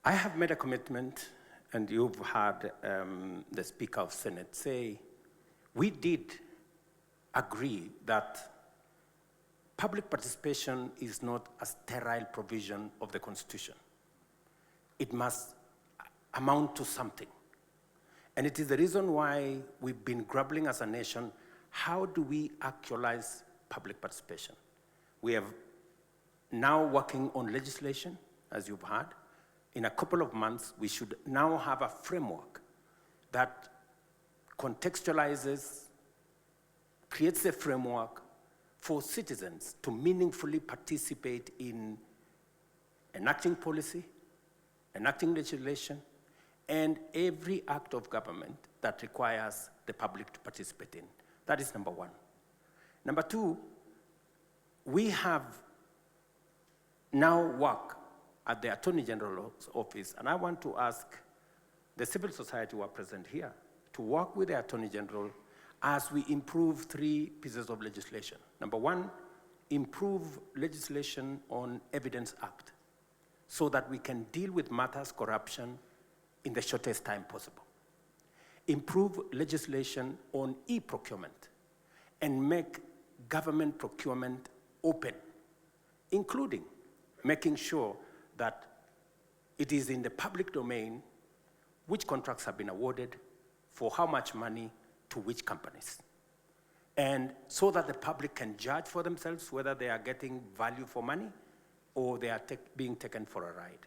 I have made a commitment, and you've heard the Speaker of Senate say, we did agree that public participation is not a sterile provision of the Constitution. It must amount to something. And it is the reason why we've been grappling as a nation, how do we actualize public participation? We are now working on legislation, as you've heard. In a couple of months, we should now have a framework that contextualizes, creates a framework for citizens to meaningfully participate in enacting policy, enacting legislation, and every act of government that requires the public to participate in. That is number one. Number two, we have now work at the Attorney General's office, and I want to ask the civil society who are present here to work with the Attorney General as we improve 3 pieces of legislation. Number one, improve legislation on Evidence Act so that we can deal with matters corruption in the shortest time possible. Improve legislation on e-procurement and make government procurement open, including making sure that it is in the public domain which contracts have been awarded, for how much money, to which companies. And so that the public can judge for themselves whether they are getting value for money or they are being taken for a ride.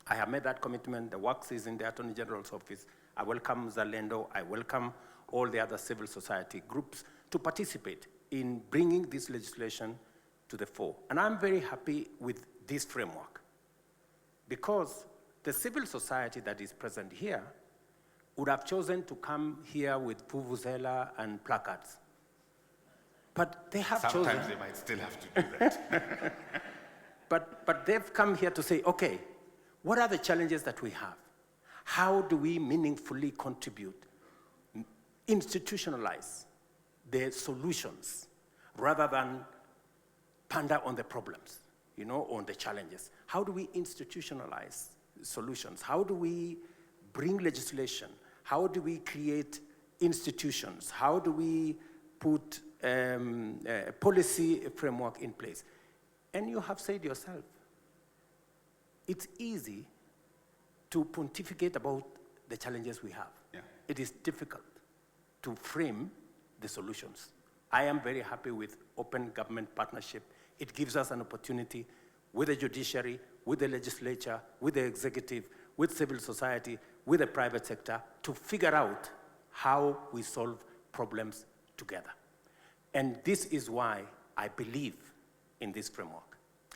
I have made that commitment. The work is in the Attorney General's office. I welcome Zalendo. I welcome all the other civil society groups to participate in bringing this legislation to the fore. And I'm very happy with this framework because the civil society that is present here would have chosen to come here with vuvuzela and placards. But they have chosen... Sometimes they might still have to do that. But they've come here to say, okay, what are the challenges that we have? How do we meaningfully contribute, institutionalize the solutions rather than ponder on the problems, on the challenges? How do we institutionalize solutions? How do we bring legislation? How do we create institutions? How do we put a policy framework in place? And you have said yourself, it's easy to pontificate about the challenges we have. Yeah. It is difficult to frame the solutions. I am very happy with open government partnership. It gives us an opportunity with the judiciary, with the legislature, with the executive, with civil society, with the private sector to figure out how we solve problems together. And this is why I believe in this framework.